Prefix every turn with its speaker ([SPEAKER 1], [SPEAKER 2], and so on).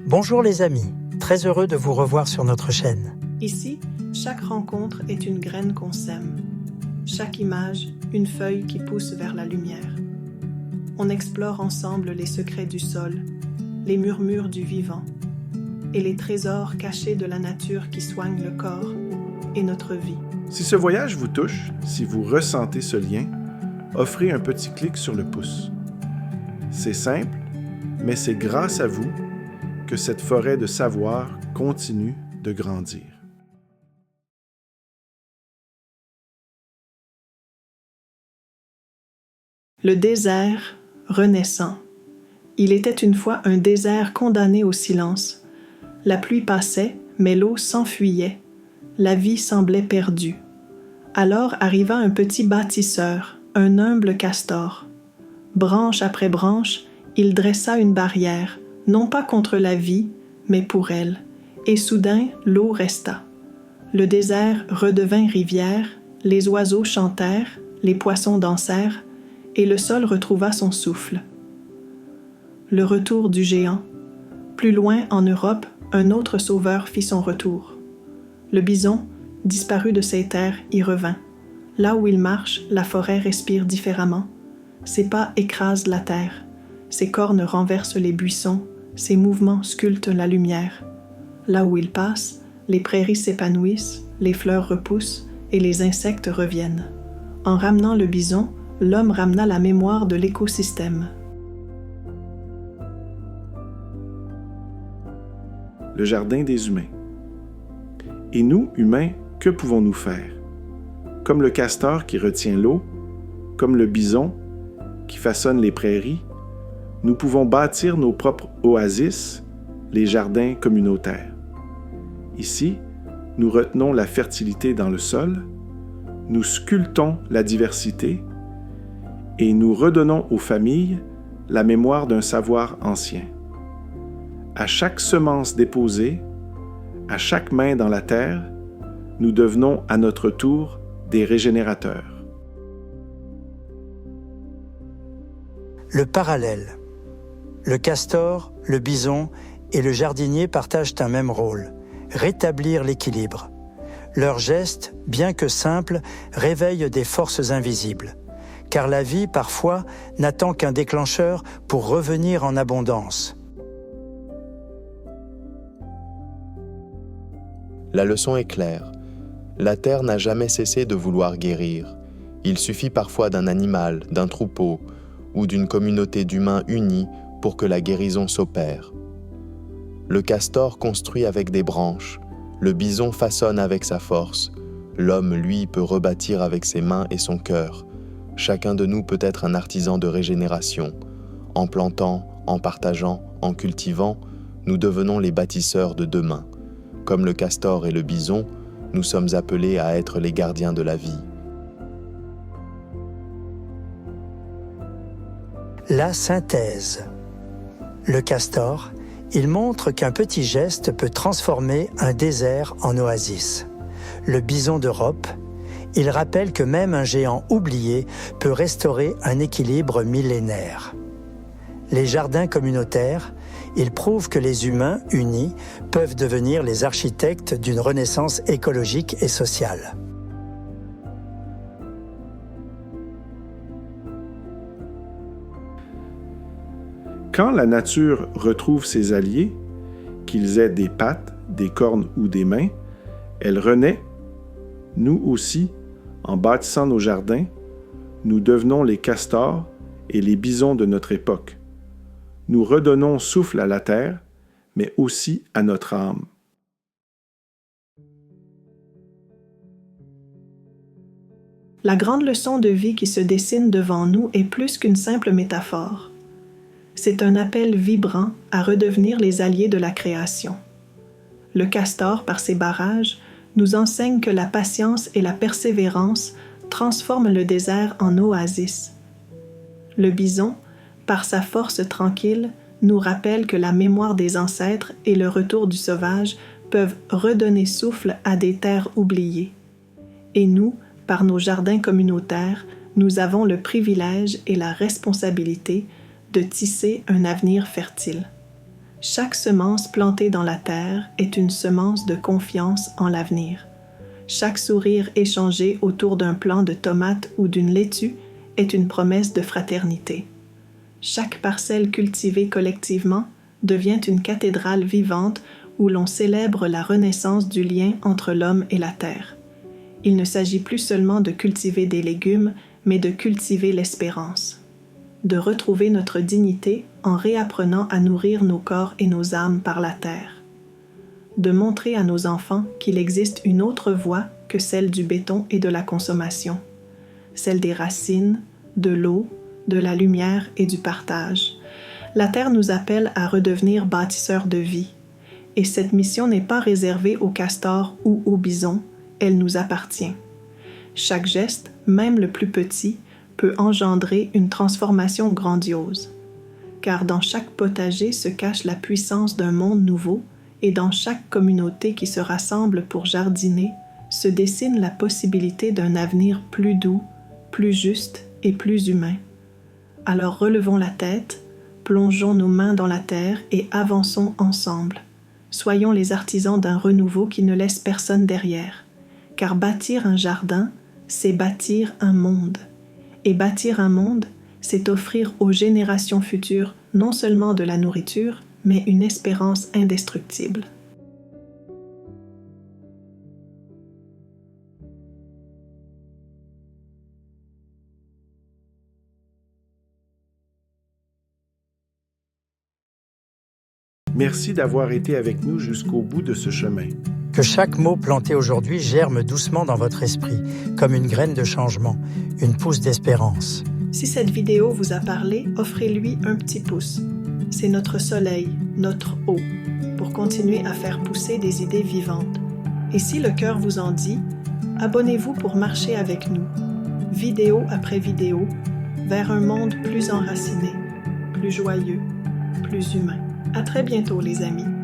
[SPEAKER 1] Bonjour les amis, très heureux de vous revoir sur notre chaîne.
[SPEAKER 2] Ici, chaque rencontre est une graine qu'on sème. Chaque image, une feuille qui pousse vers la lumière. On explore ensemble les secrets du sol, les murmures du vivant et les trésors cachés de la nature qui soignent le corps et notre vie.
[SPEAKER 3] Si ce voyage vous touche, si vous ressentez ce lien, offrez un petit clic sur le pouce. C'est simple, mais c'est grâce à vous que cette forêt de savoir continue de grandir.
[SPEAKER 2] Le désert renaissant. Il était une fois un désert condamné au silence. La pluie passait, mais l'eau s'enfuyait. La vie semblait perdue. Alors arriva un petit bâtisseur, un humble castor. Branche après branche, il dressa une barrière, non pas contre la vie, mais pour elle. Et soudain, l'eau resta. Le désert redevint rivière, les oiseaux chantèrent, les poissons dansèrent, et le sol retrouva son souffle. Le retour du géant. Plus loin, en Europe, un autre sauveur fit son retour. Le bison, disparu de ces terres, y revint. Là où il marche, la forêt respire différemment. Ses pas écrasent la terre. Ses cornes renversent les buissons. Ses mouvements sculptent la lumière. Là où il passe, les prairies s'épanouissent, les fleurs repoussent et les insectes reviennent. En ramenant le bison, l'homme ramena la mémoire de l'écosystème.
[SPEAKER 3] Le jardin des humains. Et nous, humains, que pouvons-nous faire? Comme le castor qui retient l'eau, comme le bison qui façonne les prairies, nous pouvons bâtir nos propres oasis, les jardins communautaires. Ici, nous retenons la fertilité dans le sol, nous sculptons la diversité et nous redonnons aux familles la mémoire d'un savoir ancien. À chaque semence déposée, à chaque main dans la terre, nous devenons à notre tour des régénérateurs.
[SPEAKER 1] Le parallèle. Le castor, le bison et le jardinier partagent un même rôle, rétablir l'équilibre. Leurs gestes, bien que simples, réveillent des forces invisibles. Car la vie, parfois, n'attend qu'un déclencheur pour revenir en abondance.
[SPEAKER 4] La leçon est claire. La terre n'a jamais cessé de vouloir guérir. Il suffit parfois d'un animal, d'un troupeau ou d'une communauté d'humains unis pour que la guérison s'opère. Le castor construit avec des branches, le bison façonne avec sa force, l'homme, lui, peut rebâtir avec ses mains et son cœur. Chacun de nous peut être un artisan de régénération. En plantant, en partageant, en cultivant, nous devenons les bâtisseurs de demain. Comme le castor et le bison, nous sommes appelés à être les gardiens de la vie.
[SPEAKER 1] La synthèse. Le castor, il montre qu'un petit geste peut transformer un désert en oasis. Le bison d'Europe, il rappelle que même un géant oublié peut restaurer un équilibre millénaire. Les jardins communautaires, ils prouvent que les humains unis peuvent devenir les architectes d'une renaissance écologique et sociale.
[SPEAKER 3] Quand la nature retrouve ses alliés, qu'ils aient des pattes, des cornes ou des mains, elle renaît. Nous aussi, en bâtissant nos jardins, nous devenons les castors et les bisons de notre époque. Nous redonnons souffle à la terre, mais aussi à notre âme.
[SPEAKER 2] La grande leçon de vie qui se dessine devant nous est plus qu'une simple métaphore. C'est un appel vibrant à redevenir les alliés de la création. Le castor, par ses barrages, nous enseigne que la patience et la persévérance transforment le désert en oasis. Le bison, par sa force tranquille, nous rappelle que la mémoire des ancêtres et le retour du sauvage peuvent redonner souffle à des terres oubliées. Et nous, par nos jardins communautaires, nous avons le privilège et la responsabilité de tisser un avenir fertile. Chaque semence plantée dans la terre est une semence de confiance en l'avenir. Chaque sourire échangé autour d'un plant de tomates ou d'une laitue est une promesse de fraternité. Chaque parcelle cultivée collectivement devient une cathédrale vivante où l'on célèbre la renaissance du lien entre l'homme et la terre. Il ne s'agit plus seulement de cultiver des légumes, mais de cultiver l'espérance. De retrouver notre dignité en réapprenant à nourrir nos corps et nos âmes par la terre. De montrer à nos enfants qu'il existe une autre voie que celle du béton et de la consommation, celle des racines, de l'eau, de la lumière et du partage. La terre nous appelle à redevenir bâtisseurs de vie, et cette mission n'est pas réservée aux castors ou aux bisons, elle nous appartient. Chaque geste, même le plus petit, peut engendrer une transformation grandiose. Car dans chaque potager se cache la puissance d'un monde nouveau, et dans chaque communauté qui se rassemble pour jardiner, se dessine la possibilité d'un avenir plus doux, plus juste et plus humain. Alors relevons la tête, plongeons nos mains dans la terre et avançons ensemble. Soyons les artisans d'un renouveau qui ne laisse personne derrière. Car bâtir un jardin, c'est bâtir un monde. Et bâtir un monde, c'est offrir aux générations futures non seulement de la nourriture, mais une espérance indestructible.
[SPEAKER 3] Merci d'avoir été avec nous jusqu'au bout de ce chemin.
[SPEAKER 1] Que chaque mot planté aujourd'hui germe doucement dans votre esprit, comme une graine de changement, une pousse d'espérance.
[SPEAKER 2] Si cette vidéo vous a parlé, offrez-lui un petit pouce. C'est notre soleil, notre eau, pour continuer à faire pousser des idées vivantes. Et si le cœur vous en dit, abonnez-vous pour marcher avec nous, vidéo après vidéo, vers un monde plus enraciné, plus joyeux, plus humain. À très bientôt les amis.